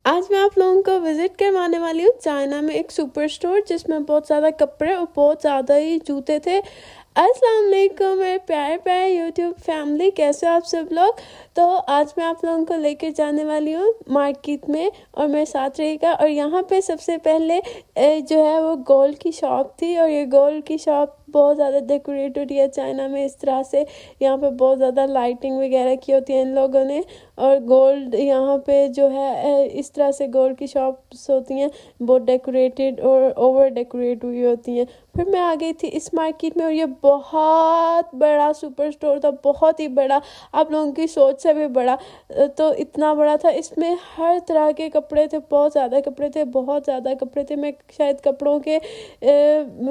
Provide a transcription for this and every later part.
आज मैं आप लोगों को विजिट करवाने वाली हूँ चाइना में एक सुपर स्टोर जिसमें बहुत ज़्यादा कपड़े और बहुत ज़्यादा ही जूते थे। अस्सलाम वालेकुम मेरे प्यारे प्यारे यूट्यूब फैमिली, कैसे हो आप सब लोग। तो आज मैं आप लोगों को लेकर जाने वाली हूँ मार्केट में और मेरे साथ रहेगा। और यहाँ पे सबसे पहले जो है वो गोल्ड की शॉप थी और ये गोल्ड की शॉप बहुत ज़्यादा डेकोरेटेड है चाइना में। इस तरह से यहाँ पे बहुत ज़्यादा लाइटिंग वगैरह की होती है इन लोगों ने। और गोल्ड यहाँ पे जो है इस तरह से गोल्ड की शॉप्स होती हैं, बहुत डेकोरेटेड और ओवर डेकोरेट हुई होती हैं। फिर मैं आ गई थी इस मार्केट में और ये बहुत बड़ा सुपर स्टोर था, बहुत ही बड़ा, आप लोगों की सोच से भी बड़ा। तो इतना बड़ा था, इसमें हर तरह के कपड़े थे, बहुत ज़्यादा कपड़े थे, बहुत ज़्यादा कपड़े थे। मैं शायद कपड़ों के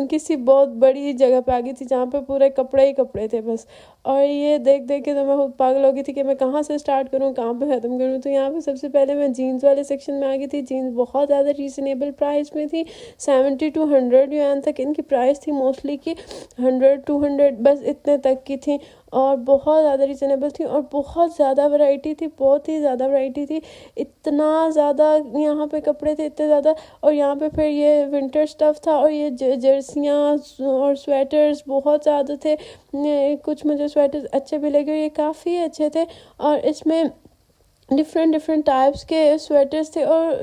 किसी बहुत बड़ी जगह पे आ गई थी जहाँ पे पूरे कपड़े ही कपड़े थे बस। और ये देख देख के तो मैं खुद पागल हो गई थी कि मैं कहाँ से स्टार्ट करूँ, कहाँ पे ख़त्म करूँ। तो यहाँ पे सबसे पहले मैं जीन्स वाले सेक्शन में आ गई थी। जीन्स बहुत ज़्यादा रीज़नेबल प्राइस में थी, 70 to 100 yuan तक इनकी प्राइस थी, मोस्टली की 100 200 बस इतने तक की थी। और बहुत ज़्यादा रीज़नेबल थी और बहुत ज़्यादा वैरायटी थी, बहुत ही ज़्यादा वैरायटी थी। इतना ज़्यादा यहाँ पे कपड़े थे, इतने ज़्यादा। और यहाँ पे फिर ये विंटर स्टफ़ था और ये जर्सियाँ और स्वेटर्स बहुत ज़्यादा थे। कुछ मुझे स्वेटर्स अच्छे भी लगे, ये काफ़ी अच्छे थे। और इसमें डिफरेंट टाइप्स के स्वेटर्स थे और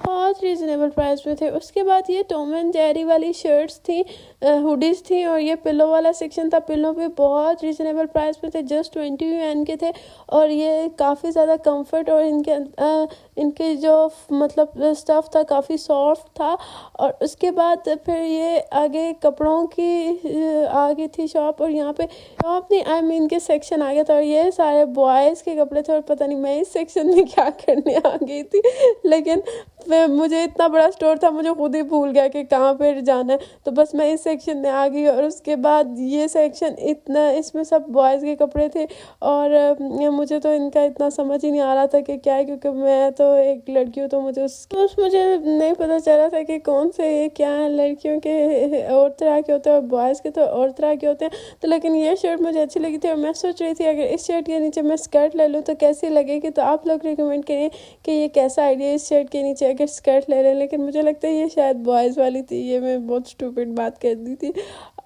बहुत रीज़नेबल प्राइस में थे। उसके बाद ये टॉम एंड जेरी वाली शर्ट्स थी, हुडीज़ थी। और ये पिलो वाला सेक्शन था, पिलो भी बहुत रीज़नेबल प्राइस में थे, जस्ट 20 yuan के थे। और ये काफ़ी ज़्यादा कंफर्ट और इनके जो मतलब स्टफ़ था काफ़ी सॉफ्ट था। और उसके बाद फिर ये आगे कपड़ों की आगे थी शॉप, और यहाँ पे शॉप नहीं आई मीन के सेक्शन आ गया था और ये सारे बॉयज़ के कपड़े थे। और पता नहीं मैं इस सेक्शन में क्या करने आ गई थी, लेकिन मुझे इतना बड़ा स्टोर था, मुझे खुद ही भूल गया कि कहाँ पर जाना है। तो बस मैं इस सेक्शन में आ गई। और उसके बाद ये सेक्शन इतना, इसमें सब बॉयज़ के कपड़े थे। और मुझे तो इनका इतना समझ ही नहीं आ रहा था कि क्या है, क्योंकि मैं तो एक लड़की हूँ, तो मुझे नहीं पता चला था कि कौन से ये क्या है। लड़कियों के और तरह के होते हैं और बॉयज़ के तो और तरह के होते हैं। तो लेकिन ये शर्ट मुझे अच्छी लगी थी और मैं सोच रही थी अगर इस शर्ट के नीचे मैं स्कर्ट ले लूँ तो कैसी लगेगी। तो आप लोग रिकमेंड करिए कि ये कैसा आइडिया है इस शर्ट के नीचे अगर स्कर्ट ले लें। लेकिन मुझे लगता है ये शायद बॉयज़ वाली थी, ये मैं बहुत स्टूपिड बात कर दी थी।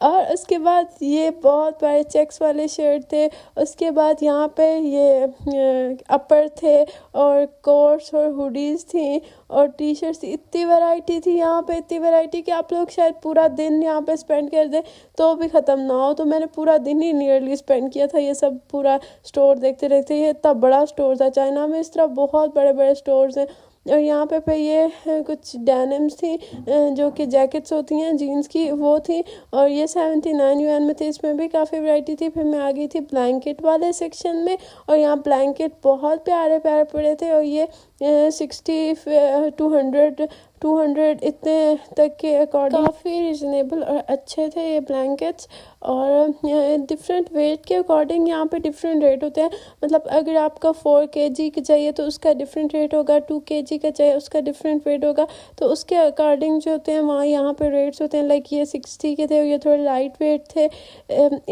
और उसके बाद ये बहुत बड़े चेक्स वाले शर्ट थे। उसके बाद यहाँ पे ये अपर थे और कोट्स और हुडीज़ थी और टी शर्ट्स। इतनी वैरायटी थी यहाँ पे, इतनी वैरायटी कि आप लोग शायद पूरा दिन यहाँ पे स्पेंड कर दें तो भी ख़त्म ना हो। तो मैंने पूरा दिन ही नियरली स्पेंड किया था ये सब पूरा स्टोर देखते देखते। ये इतना बड़ा स्टोर था, चाइना में इस तरह बहुत बड़े बड़े स्टोर्स हैं। और यहाँ पे ये कुछ डेनिम्स थी जो कि जैकेट्स होती हैं जीन्स की, वो थी। और ये 79 yuan में थे, इसमें भी काफ़ी वैरायटी थी। फिर मैं आ गई थी ब्लैंकेट वाले सेक्शन में और यहाँ ब्लैंकेट बहुत प्यारे प्यारे पड़े थे। और ये 60 200 इतने तक के अकॉर्डिंग काफ़ी रिजनेबल और अच्छे थे ये ब्लैंकेट्स। और डिफरेंट वेट के अकॉर्डिंग यहाँ पे डिफरेंट रेट होते हैं। मतलब अगर आपका 4 kg का चाहिए तो उसका डिफरेंट रेट होगा, 2 kg का चाहिए उसका डिफरेंट रेट होगा। तो उसके अकॉर्डिंग जो होते हैं वहाँ यहाँ पे रेट्स होते हैं। लाइक ये 60 के थे और ये थोड़े लाइट वेट थे।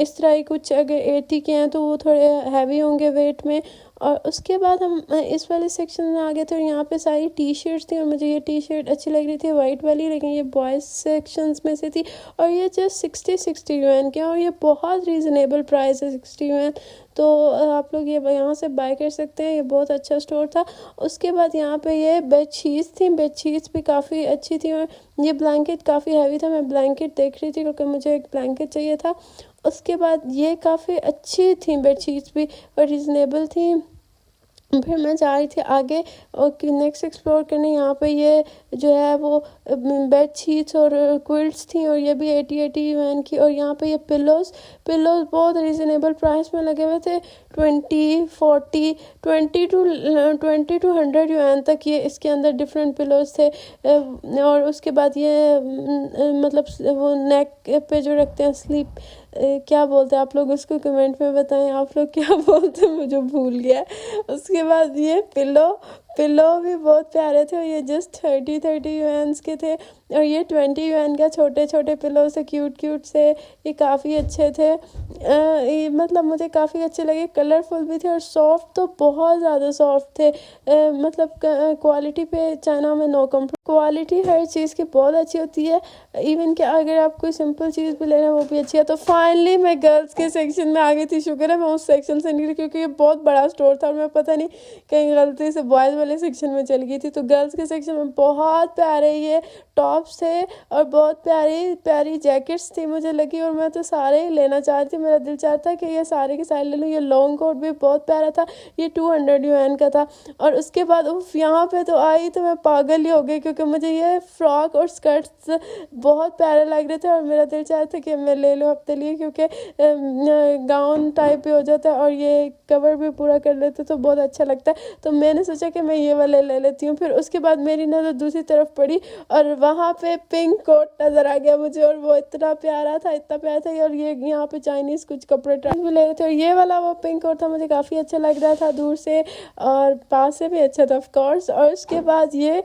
इस तरह ही कुछ अगर 80 के हैं तो वो थोड़े हैवी होंगे वेट में। और उसके बाद हम इस वाले सेक्शन में आ गए थे और यहाँ पे सारी टी शर्ट्स थी और मुझे ये टी शर्ट अच्छी लग रही थी वाइट वाली, लेकिन ये बॉयज़ सेक्शंस में से थी। और ये जस्ट 60 yuan के और ये बहुत रीज़नेबल प्राइस है, 60 yuan। तो आप लोग ये यहाँ से बाय कर सकते हैं, ये बहुत अच्छा स्टोर था। उसके बाद यहाँ पे ये बेडशीट्स थी, बेडशीट्स भी काफ़ी अच्छी थी। और ये ब्लैंकेट काफ़ी हैवी था, मैं ब्लैंकेट देख रही थी क्योंकि मुझे एक ब्लैंकेट चाहिए था। उसके बाद ये काफ़ी अच्छी थी बेडशीट्स भी और रीज़नेबल थी। फिर मैं जा रही थी आगे और नेक्स्ट एक्सप्लोर करने। यहाँ पे ये जो है वो बेड शीट्स और क्विल्ट्स थी और ये भी 80 yuan की। और यहाँ पे ये पिलोज़ बहुत रीज़नेबल प्राइस में लगे हुए थे, 20 40 20 to 100 yuan तक ये इसके अंदर डिफरेंट पिलोज़ थे। और उसके बाद ये मतलब वो नेक पे जो रखते हैं स्लीप, क्या बोलते हैं आप लोग उसको कमेंट में बताएं, आप लोग क्या बोलते हैं, मुझे भूल गया। उसके बाद ये पिलो भी बहुत प्यारे थे और ये जस्ट 30 के थे। और ये 20 का, छोटे छोटे पिलो से क्यूट क्यूट से, ये काफ़ी अच्छे थे। ये मतलब मुझे काफ़ी अच्छे लगे, कलरफुल भी थे और सॉफ्ट तो बहुत ज़्यादा सॉफ्ट थे। मतलब क्वालिटी पे चाइना में नो कम्प्रोमाइज़, क्वालिटी हर चीज़ की बहुत अच्छी होती है। इवन कि अगर आप कोई सिंपल चीज़ भी ले रहे हैं वो भी अच्छी है। तो फाइनली मैं गर्ल्स के सेक्शन में आ गई थी। शुक्र है मैं उस सेक्शन से निकली, क्योंकि ये बहुत बड़ा स्टोर था और मैं पता नहीं कहीं गलती से बॉयज़ वाले सेक्शन में चली गई थी। तो गर्ल्स के सेक्शन में बहुत प्यारे ये टॉप्स थे और बहुत प्यारी प्यारी जैकेट्स थी मुझे लगी, और मैं तो सारे ही लेना चाह रही थी। मेरा दिल चाहता कि ये सारे के सारे ले लूँ। ये लॉन्ग कोट भी बहुत प्यारा था, ये 200 yuan का था। और उसके बाद उफ, यहाँ पे तो आई तो मैं पागल ही हो गई, क्योंकि मुझे ये फ्रॉक और स्कर्ट्स बहुत प्यारे लग रहे थे और मेरा दिल चाहता था कि मैं ले लूँ अपने लिए, क्योंकि गाउन टाइप भी हो जाता है और ये कवर भी पूरा कर लेते तो बहुत अच्छा लगता है। तो मैंने सोचा कि मैं ये वाले ले लेती हूँ। फिर उसके बाद मेरी नज़र दूसरी तरफ पड़ी और वहाँ पे पिंक कोट नज़र आ गया मुझे, और वो इतना प्यारा था, इतना प्यारा था। और ये यहाँ पे चाइनीज़ कुछ कपड़े ट्राई भी ले रहे थे और ये वाला वो पिंक कोट था, मुझे काफ़ी अच्छा लग रहा था दूर से और पास से भी अच्छा था ऑफ कोर्स। और उसके बाद ये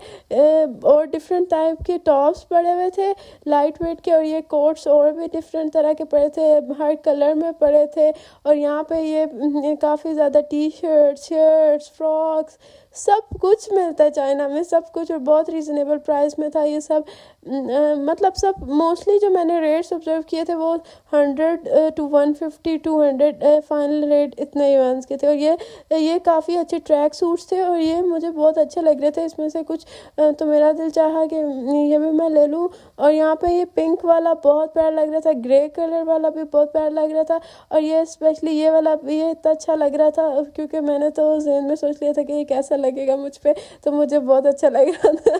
और डिफरेंट टाइप के टॉप्स पड़े हुए थे लाइट वेट के, और ये कोट्स और भी डिफरेंट तरह के पड़े थे, हर कलर में पड़े थे। और यहाँ पे ये काफ़ी ज़्यादा टी शर्ट, शर्ट्स, फ्रॉक्स, सब कुछ मिलता है चाइना में, सब कुछ, और बहुत रीज़नेबल प्राइस में था ये सब। मतलब सब मोस्टली जो मैंने रेट्स ऑब्जर्व किए थे वो 100 to 150 200 फाइनल रेट इतने युआन्स के थे। और ये काफ़ी अच्छे ट्रैक सूट्स थे और ये मुझे बहुत अच्छे लग रहे थे। इसमें से कुछ तो मेरा दिल चाहा कि ये भी मैं ले लूँ। और यहाँ पे ये पिंक वाला बहुत प्यारा लग रहा था, ग्रे कलर वाला भी बहुत प्यारा लग रहा था, और ये स्पेशली ये वाला भी ये इतना अच्छा लग रहा था, क्योंकि मैंने तो ज़हन में सोच लिया था कि ये कैसा लगेगा मुझ पे, तो मुझे बहुत अच्छा लग रहा था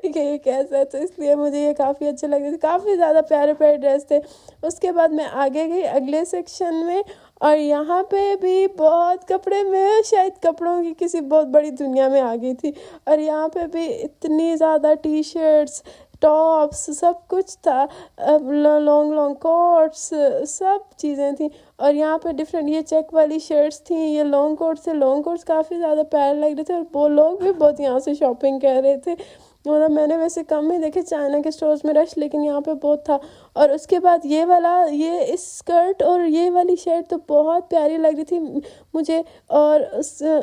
कि ये कैसा है, तो इसलिए मुझे ये काफ़ी अच्छे लग रहे थे। काफ़ी ज़्यादा प्यारे प्यारे ड्रेस थे। उसके बाद मैं आगे गई अगले सेक्शन में, और यहाँ पे भी बहुत कपड़े, मैं शायद कपड़ों की किसी बहुत बड़ी दुनिया में आ गई थी। और यहाँ पे भी इतनी ज़्यादा टी शर्ट्स, टॉप्स, सब कुछ था, लॉन्ग लॉन्ग कोट्स, सब चीज़ें थी। और यहाँ पे डिफरेंट ये चेक वाली शर्ट्स थी, ये लॉन्ग कोट्स थे, लॉन्ग कोट्स काफ़ी ज़्यादा प्यारे लग रहे थे और वो लोग भी बहुत यहाँ से शॉपिंग कर रहे थे। मतलब मैंने वैसे कम ही देखे चाइना के स्टोर्स में रश, लेकिन यहाँ पे बहुत था। और उसके बाद ये वाला, ये इस स्कर्ट और ये वाली शर्ट तो बहुत प्यारी लग रही थी मुझे। और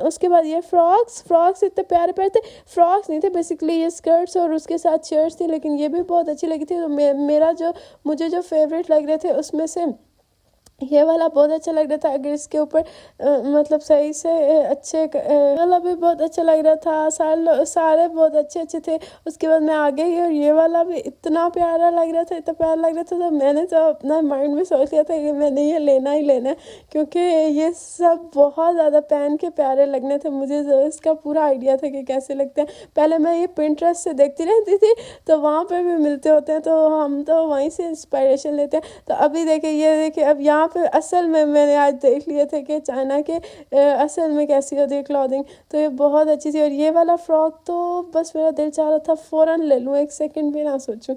उसके बाद ये फ्रॉक्स इतने प्यारे प्यारे थे, फ्रॉक्स नहीं थे बेसिकली, ये स्कर्ट्स और उसके साथ शर्ट्स थी, लेकिन ये भी बहुत अच्छी लगी थी। तो मेरा जो मुझे जो फेवरेट लग रहे थे उसमें से ये वाला बहुत अच्छा लग रहा था। अगर इसके ऊपर मतलब सही से अच्छे वाला भी बहुत अच्छा लग रहा था, सारे बहुत अच्छे अच्छे थे। उसके बाद मैं आगे गई और ये वाला भी इतना प्यारा लग रहा था, इतना प्यारा लग रहा था, तो मैंने तो अपना माइंड में सोच लिया था कि मैंने ये लेना ही लेना है, क्योंकि ये सब बहुत ज़्यादा पहन के प्यारे लगने थे। मुझे इसका पूरा आइडिया था कि कैसे लगते हैं। पहले मैं ये पिंटरेस्ट से देखती रहती थी, तो वहाँ पर भी मिलते होते हैं, तो हम तो वहीं से इंस्पायरेशन लेते हैं। तो अभी देखिए, ये देखिए, अब यहाँ पे असल में मैंने आज देख लिए थे कि चाइना के असल में कैसी होती है क्लॉथिंग, तो ये बहुत अच्छी थी। और ये वाला फ्रॉक तो बस मेरा दिल चाह रहा था फ़ौरन ले लूँ, एक सेकंड भी ना सोचूं।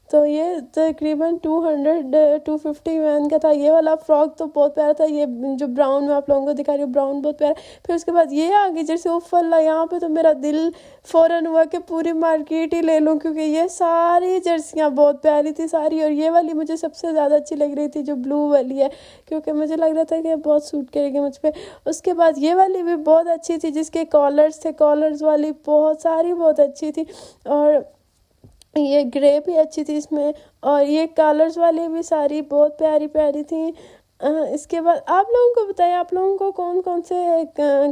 तो ये तकरीबन 250 yuan का था। ये वाला फ्रॉक तो बहुत प्यारा था, ये जो ब्राउन में आप लोगों को दिखा रही हूँ, ब्राउन बहुत प्यारा। फिर उसके बाद ये आगे जैसे वो फल्ला, यहाँ पे तो मेरा दिल फ़ौरन हुआ कि पूरी मार्केट ही ले लूँ, क्योंकि ये सारी जर्सियाँ बहुत प्यारी थी सारी। और ये वाली मुझे सबसे ज़्यादा अच्छी लग रही थी, जो ब्लू वाली है, क्योंकि मुझे लग रहा था कि बहुत सूट करेगी मुझ पर। उसके बाद ये वाली भी बहुत अच्छी थी, जिसके कॉलर्स थे, कॉलर्स वाली बहुत सारी बहुत अच्छी थी। और ये ग्रे भी अच्छी थी इसमें, और ये कलर्स वाली भी सारी बहुत प्यारी प्यारी थी। इसके बाद आप लोगों को बताइए, आप लोगों को कौन कौन से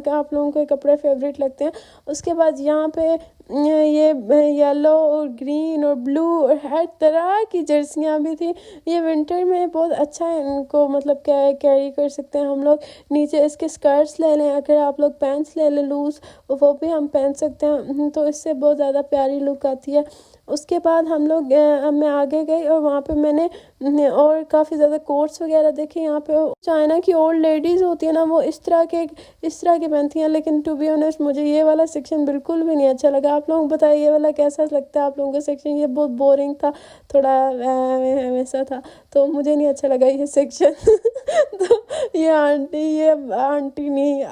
आप लोगों को कपड़े फेवरेट लगते हैं। उसके बाद यहाँ पे ये येलो और ग्रीन और ब्लू और हर तरह की जर्सियाँ भी थी। ये विंटर में बहुत अच्छा है, इनको मतलब कैरी कर सकते हैं हम लोग। नीचे इसके स्कर्ट्स ले लें, अगर आप लोग पैंट्स ले लें लूज़, वो भी हम पहन सकते हैं, तो इससे बहुत ज़्यादा प्यारी लुक आती है। उसके बाद हम लोग मैं आगे गई और वहाँ पे मैंने और काफ़ी ज़्यादा कोट्स वगैरह देखे। यहाँ पे चाइना की ओल्ड लेडीज़ होती है ना, वो इस तरह के पहनती हैं। लेकिन टू बी ऑनेस्ट मुझे ये वाला सेक्शन बिल्कुल भी नहीं अच्छा लगा। आप लोग बताइए ये वाला कैसा लगता है आप लोगों को सेक्शन? ये बहुत बोरिंग था, थोड़ा वैसा था, तो मुझे नहीं अच्छा लगा ये सेक्शन। तो ये आंटी नहीं,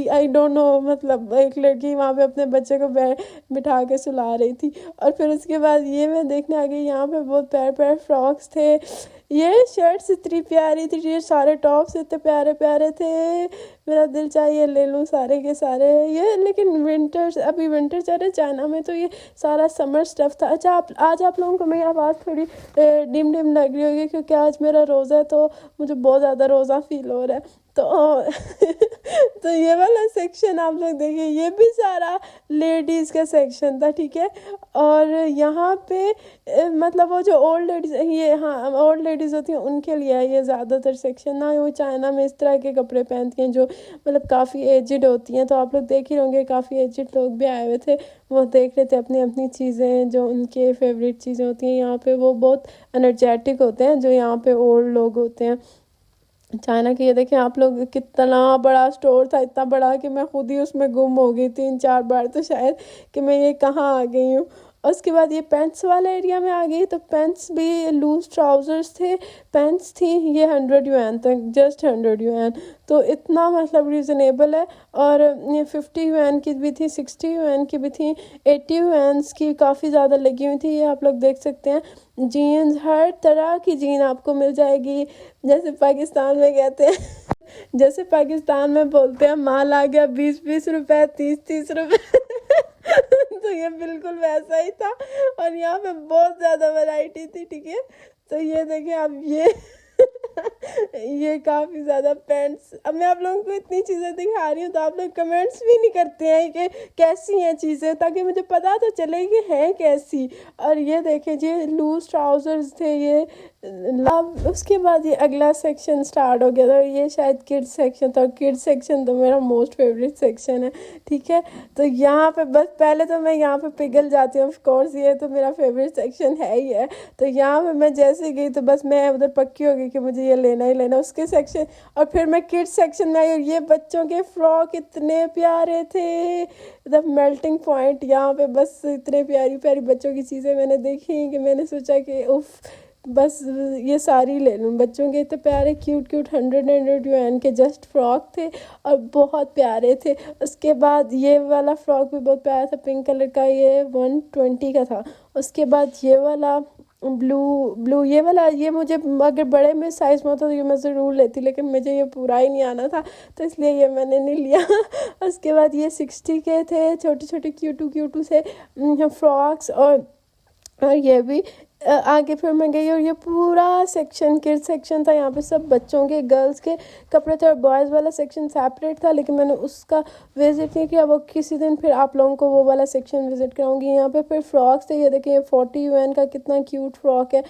आई डोंट नो, मतलब एक लड़की वहाँ पे अपने बच्चे को बिठा के सुला रही थी। और फिर उसके बाद ये मैं देखने आ गई, यहाँ पे बहुत प्यारे प्यारे फ्रॉक्स थे। ये शर्ट्स इतनी प्यारी थी, ये सारे टॉप्स इतने प्यारे प्यारे थे, मेरा दिल चाहिए ले लूँ सारे के सारे ये। लेकिन अभी विंटर चल रहा है चाइना में, तो ये सारा समर स्टफ़ था। अच्छा, आज आप लोगों को मेरी आवाज़ थोड़ी डिम डिम लग रही होगी, क्योंकि आज मेरा रोज़ा है, तो मुझे बहुत ज़्यादा रोज़ा फील हो रहा है। तो तो ये वाला सेक्शन आप लोग देखिए, ये भी सारा लेडीज़ का सेक्शन था, ठीक है। और यहाँ पे मतलब वो जो ओल्ड लेडीज़, ये हाँ ओल्ड लेडीज़ होती हैं उनके लिए है ये ज़्यादातर सेक्शन ना। वो चाइना में इस तरह के कपड़े पहनती हैं जो मतलब काफ़ी एजिड होती हैं। तो आप लोग देख ही होंगे, काफ़ी एजिड लोग भी आए हुए थे, वो देख रहे थे अपनी अपनी चीज़ें जो उनके फेवरेट चीज़ें होती हैं। यहाँ पे वो बहुत एनर्जेटिक होते हैं जो यहाँ पे ओल्ड लोग होते हैं चाइना की। ये देखें आप लोग, कितना बड़ा स्टोर था, इतना बड़ा कि मैं खुद ही उसमें गुम हो गई 3-4 बार तो शायद, कि मैं ये कहाँ आ गई हूँ। उसके बाद ये पैंट्स वाले एरिया में आ गई, तो पैंट्स भी लूज ट्राउज़र्स थे, पैंट्स थी, ये 100 युआन तक, जस्ट 100 युआन, तो इतना मतलब रिजनेबल है। और ये 50 युआन की भी थी, 60 युआन की भी थी, 80 युआन्स की काफ़ी ज़्यादा लगी हुई थी। ये आप लोग देख सकते हैं, जीन्स, हर तरह की जीन आपको मिल जाएगी। जैसे पाकिस्तान में कहते हैं जैसे पाकिस्तान में बोलते हैं माल आ गया 20-20 रुपए, 30-30 रुपए। तो ये बिल्कुल वैसा ही था, और यहाँ पे बहुत ज़्यादा वैरायटी थी, ठीक है। तो ये देखिए आप, ये काफ़ी ज़्यादा पैंट्स। अब मैं आप लोगों को इतनी चीज़ें दिखा रही हूँ, तो आप लोग कमेंट्स भी नहीं करते हैं कि कैसी हैं चीज़ें, ताकि मुझे पता तो चले कि हैं कैसी। और ये देखें जी, लूज ट्राउज़र्स थे ये। अब उसके बाद ये अगला सेक्शन स्टार्ट हो गया था, ये शायद किड्स सेक्शन था। किड्स सेक्शन तो मेरा मोस्ट फेवरेट सेक्शन है, ठीक है। तो यहाँ पे बस पहले तो मैं यहाँ पे पिघल जाती हूँ, ऑफ कोर्स ये तो मेरा फेवरेट सेक्शन है ही है। तो यहाँ पे मैं जैसे गई तो बस मैं उधर पक्की हो गई कि मुझे ये लेना ही लेना, उसके सेक्शन। और फिर मैं किड्स सेक्शन में आई, और ये बच्चों के फ्रॉक इतने प्यारे थे, द मेल्टिंग पॉइंट। यहाँ पे बस इतने प्यारी प्यारी बच्चों की चीज़ें मैंने देखी कि मैंने सोचा कि उफ, बस ये सारी ले लूँ। बच्चों के इतने प्यारे क्यूट 100 युआन के जस्ट फ्रॉक थे, और बहुत प्यारे थे। उसके बाद ये वाला फ्रॉक भी बहुत प्यारा था, पिंक कलर का, ये 120 का था। उसके बाद ये वाला ब्लू ये वाला, ये मुझे अगर बड़े में साइज़ में होता तो ये मैं ज़रूर लेती, लेकिन मुझे ये पूरा ही नहीं आना था, तो इसलिए ये मैंने नहीं लिया। उसके बाद ये 60 के थे, छोटे छोटे क्यूटू से फ्रॉक्स। और ये भी आगे फिर मैं गई, और ये पूरा सेक्शन किड्स सेक्शन था। यहाँ पे सब बच्चों के, गर्ल्स के कपड़े थे, और बॉयज़ वाला सेक्शन सेपरेट था, लेकिन मैंने उसका विज़िट नहीं किया। वो किसी दिन फिर आप लोगों को वो वाला सेक्शन विज़िट कराऊंगी। यहाँ पे फिर फ्रॉक्स थे, ये देखिए 40 युआन का कितना क्यूट फ्रॉक है।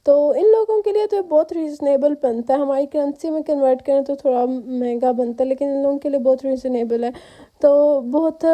तो इन लोगों के लिए तो बहुत रीज़नेबल बनता है, हमारी करेंसी में कन्वर्ट करें तो थोड़ा महंगा बनता है, लेकिन इन लोगों के लिए बहुत रीज़नेबल है। तो बहुत,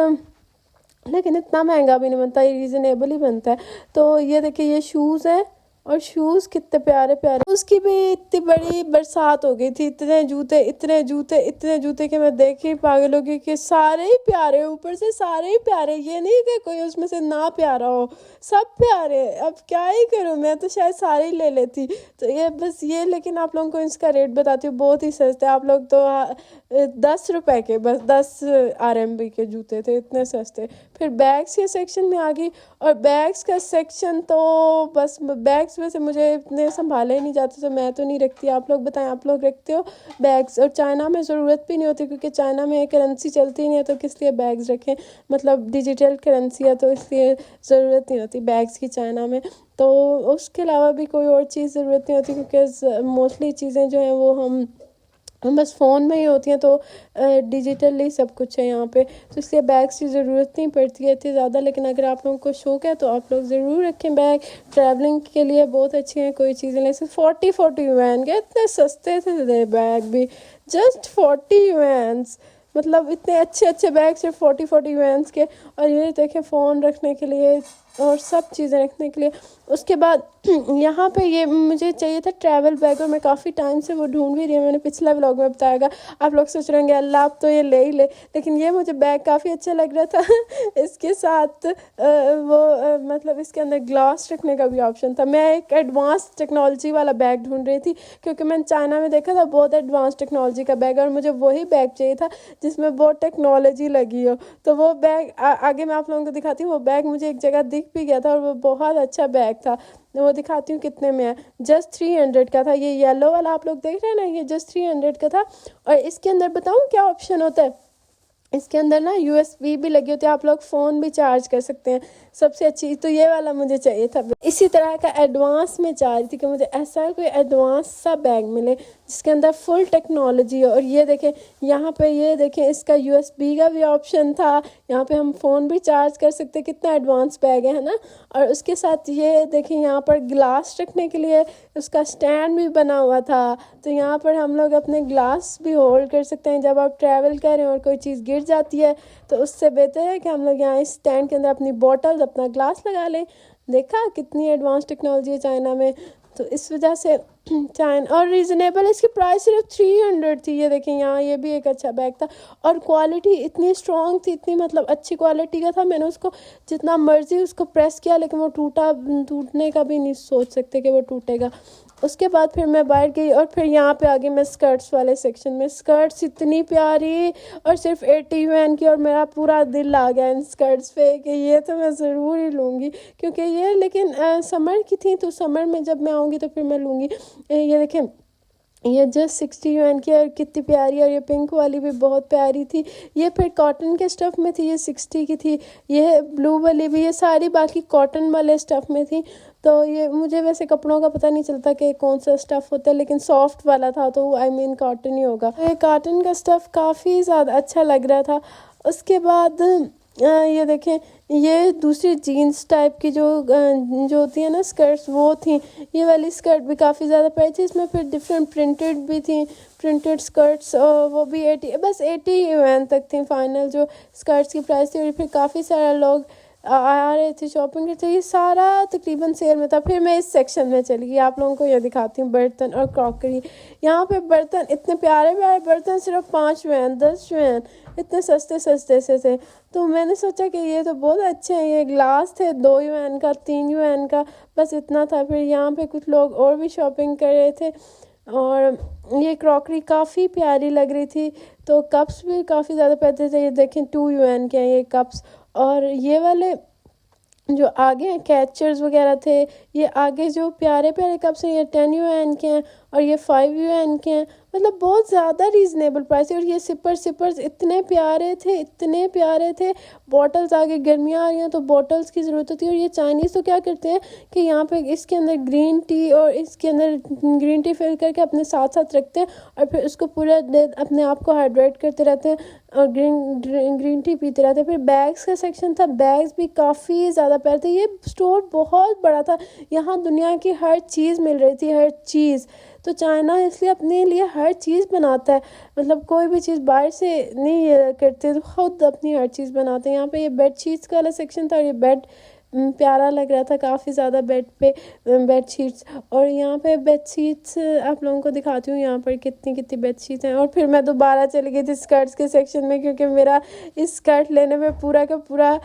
लेकिन इतना महंगा भी नहीं बनता, ये रीज़नेबल ही बनता है। तो ये देखिए ये शूज़ है, और शूज़ कितने प्यारे प्यारे। उसकी भी इतनी बड़ी बरसात हो गई थी, इतने जूते कि मैं देख ही पागल हो गई कि सारे ही प्यारे, ऊपर से सारे ही प्यारे, ये नहीं कि कोई उसमें से ना प्यारा हो, सब प्यारे। अब क्या ही करूँ, मैं तो शायद सारे ही ले लेती। तो ये बस ये, लेकिन आप लोगों को इसका रेट बताती हूँ, बहुत ही सस्ते। आप लोग तो 10 रुपए के, बस 10 RMB के जूते थे, इतने सस्ते। फिर बैग्स के सेक्शन में आ गई, और बैग्स का सेक्शन तो बस, बैग्स में से मुझे इतने संभाले नहीं जाते, तो मैं तो नहीं रखती। आप लोग बताएं, आप लोग रखते हो बैग्स? और चाइना में ज़रूरत भी नहीं होती, क्योंकि चाइना में करेंसी चलती नहीं है, तो किस लिए बैग्स रखें, मतलब डिजिटल करेंसी है, तो इसलिए ज़रूरत नहीं होती बैग्स की चाइना में। तो उसके अलावा भी कोई और चीज़ ज़रूरत नहीं होती, क्योंकि मोस्टली चीज़ें जो हैं वो हम बस फ़ोन में ही होती हैं, तो डिजिटली सब कुछ है यहाँ पे, तो इसलिए बैग्स की ज़रूरत नहीं पड़ती है इतनी ज़्यादा। लेकिन अगर आप लोगों को शौक़ है तो आप लोग ज़रूर रखें बैग, ट्रैवलिंग के लिए बहुत अच्छी हैं। कोई चीज़ें ले, 40 युआन के इतने सस्ते थे बैग भी, जस्ट 40 युआन। मतलब इतने अच्छे अच्छे बैग सिर्फ 40 यूएन्स के। और ये देखें फ़ोन रखने के लिए और सब चीज़ें रखने के लिए। उसके बाद यहाँ पे ये मुझे चाहिए था ट्रैवल बैग और मैं काफ़ी टाइम से वो ढूंढ भी रही हूँ। मैंने पिछला व्लॉग में बताया, आप लोग सोच रहे होंगे अल्लाह आप तो ये ले ही ले, लेकिन ये मुझे बैग काफ़ी अच्छा लग रहा था। इसके साथ मतलब इसके अंदर ग्लास रखने का भी ऑप्शन था। मैं एक एडवांस टेक्नोलॉजी वाला बैग ढूंढ रही थी क्योंकि मैंने चाइना में देखा था बहुत एडवांस टेक्नोलॉजी का बैग, और मुझे वही बैग चाहिए था जिसमें बहुत टेक्नोलॉजी लगी हो। तो वो बैग आगे मैं आप लोगों को दिखाती हूँ। वो बैग मुझे एक जगह दिख भी गया था और वो बहुत अच्छा बैग था। वो दिखाती हूँ कितने में है। जस्ट 300 का था। ये येलो वाला आप लोग देख रहे हैं ना, ये जस्ट 300 का था। और इसके अंदर बताऊँ क्या ऑप्शन होता है, इसके अंदर ना USB भी लगी होती है, आप लोग फ़ोन भी चार्ज कर सकते हैं। सबसे अच्छी तो ये वाला मुझे चाहिए था। इसी तरह का एडवांस में चाह रही थी कि मुझे ऐसा कोई एडवांस सा बैग मिले जिसके अंदर फुल टेक्नोलॉजी हो। और ये देखें यहाँ पे, ये देखें इसका USB का भी ऑप्शन था। यहाँ पे हम फ़ोन भी चार्ज कर सकते हैं। कितना एडवांस बैग है ना। और उसके साथ ये देखें यहाँ पर ग्लास रखने के लिए उसका स्टैंड भी बना हुआ था। तो यहाँ पर हम लोग अपने ग्लास भी होल्ड कर सकते हैं। जब आप ट्रैवल करें और कोई चीज़ गिर जाती है तो उससे बेहतर है कि हम लोग यहाँ इस स्टैंड के अंदर अपनी बॉटल, अपना ग्लास लगा लें। देखा कितनी एडवांस टेक्नोलॉजी है चाइना में। तो इस वजह से चाइना, और रीज़नेबल इसकी प्राइस सिर्फ 300 थी। ये देखें यहाँ, ये भी एक अच्छा बैग था और क्वालिटी इतनी स्ट्रॉन्ग थी, इतनी मतलब अच्छी क्वालिटी का था। मैंने उसको जितना मर्जी उसको प्रेस किया लेकिन वो टूटने का भी नहीं सोच सकते कि वो टूटेगा। उसके बाद फिर मैं बाहर गई और फिर यहाँ पे आ गई मैं स्कर्ट्स वाले सेक्शन में। स्कर्ट्स इतनी प्यारी और सिर्फ 80 yuan की, और मेरा पूरा दिल आ गया इन स्कर्ट्स पे कि ये तो मैं ज़रूर ही लूँगी क्योंकि ये, लेकिन समर की थी तो समर में जब मैं आऊँगी तो फिर मैं लूँगी। ये देखें ये जस्ट 60 yuan की और कितनी प्यारी, और ये पिंक वाली भी बहुत प्यारी थी। ये फिर कॉटन के स्टफ़ में थी, ये 60 की थी। ये ब्लू वाली भी, ये सारी बाकी कॉटन वाले स्टफ़ में थी। तो ये मुझे वैसे कपड़ों का पता नहीं चलता कि कौन सा स्टफ़ होता है, लेकिन सॉफ्ट वाला था तो आई मीन कॉटन ही होगा। ये कॉटन का स्टफ़ काफ़ी ज़्यादा अच्छा लग रहा था। उसके बाद ये देखें ये दूसरी जीन्स टाइप की जो होती है ना स्कर्ट्स, वो थी। ये वाली स्कर्ट भी काफ़ी ज़्यादा प्राइस थी। इसमें फिर डिफरेंट प्रिंटेड भी थी, प्रिंटेड स्कर्ट्स, वो भी 80 yuan तक थी फाइनल जो स्कर्ट्स की प्राइस थी। और फिर काफ़ी सारे लोग आ रहे थे शॉपिंग करते। ये सारा तकरीबन सेल में था। फिर मैं इस सेक्शन में चली गई, आप लोगों को ये दिखाती हूँ बर्तन और क्रॉकरी। यहाँ पे बर्तन इतने प्यारे प्यारे बर्तन, सिर्फ 5 yuan 10 yuan, इतने सस्ते सस्ते से थे। तो मैंने सोचा कि ये तो बहुत अच्छे हैं। ये ग्लास थे 2 yuan का, 3 yuan का, बस इतना था। फिर यहाँ पे कुछ लोग और भी शॉपिंग कर रहे थे और ये क्रॉकरी काफ़ी प्यारी लग रही थी। तो कप्स भी काफ़ी ज़्यादा प्यारे थे। ये देखें 2 yuan के हैं ये कप्स। और ये वाले जो आगे हैं कैचर्स वगैरह थे, ये आगे जो प्यारे प्यारे कप्स हैं ये 10 yuan के हैं और ये 5 yuan के हैं। मतलब बहुत ज़्यादा रीज़नेबल प्राइस है। और ये सिपर्स इतने प्यारे थे, इतने प्यारे थे। बॉटल्स, आगे गर्मियाँ आ रही हैं तो बॉटल्स की ज़रूरत होती है। और ये चाइनीज़ तो क्या करते हैं कि यहाँ पे इसके अंदर ग्रीन टी, और इसके अंदर ग्रीन टी फिल करके अपने साथ साथ रखते हैं और फिर उसको पूरा अपने आप को हाइड्रेट करते रहते हैं और ग्रीन टी पीते रहते हैं। फिर बैग्स का सेक्शन था, बैग्स भी काफ़ी ज़्यादा प्यारे थे। ये स्टोर बहुत बड़ा था, यहाँ दुनिया की हर चीज़ मिल रही थी, हर चीज़। तो चाइना इसलिए अपने लिए हर चीज़ बनाता है, मतलब कोई भी चीज़ बाहर से नहीं करते, तो खुद अपनी हर चीज़ बनाते हैं। यहाँ पे ये बेड शीट्स का वाला सेक्शन था और ये बेड प्यारा लग रहा था काफ़ी ज़्यादा बेड पे बेड शीट्स। और यहाँ पे बेड शीट्स आप लोगों को दिखाती हूँ यहाँ पर कितनी कितनी बेड शीट्स हैं। और फिर मैं दोबारा चली गई थी स्कर्ट्स के सेक्शन में क्योंकि मेरा इस स्कर्ट लेने में पूरा का पूरा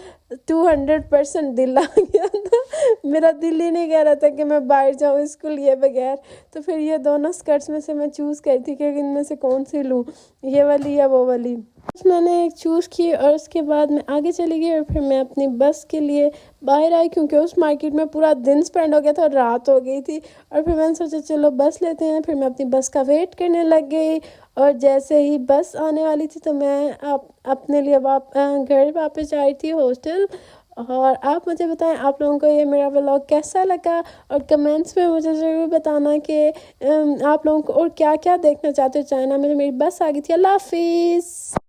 200% दिल आ गया था। मेरा दिल ही नहीं कह रहा था कि मैं बाहर जाऊँ इसको लिए बगैर। तो फिर ये दोनों स्कर्ट्स में से मैं चूज़ करी थी कि इनमें से कौन सी लूँ, ये वाली या वो वाली। मैंने एक चूज़ की और उसके बाद मैं आगे चली गई और फिर मैं अपनी बस के लिए बाहर आई क्योंकि उस मार्केट में पूरा दिन स्पेंड हो गया था और रात हो गई थी। और फिर मैंने सोचा चलो बस लेते हैं। फिर मैं अपनी बस का वेट करने लग गई और जैसे ही बस आने वाली थी तो मैं अपने लिए घर वापस आई थी हॉस्टल। और आप मुझे बताएं आप लोगों को ये मेरा व्लॉग कैसा लगा और कमेंट्स में मुझे ज़रूर बताना कि आप लोगों को और क्या क्या देखना चाहते हो चाइना में। मेरी बस आ गई थी। अल्लाह हाफिज़।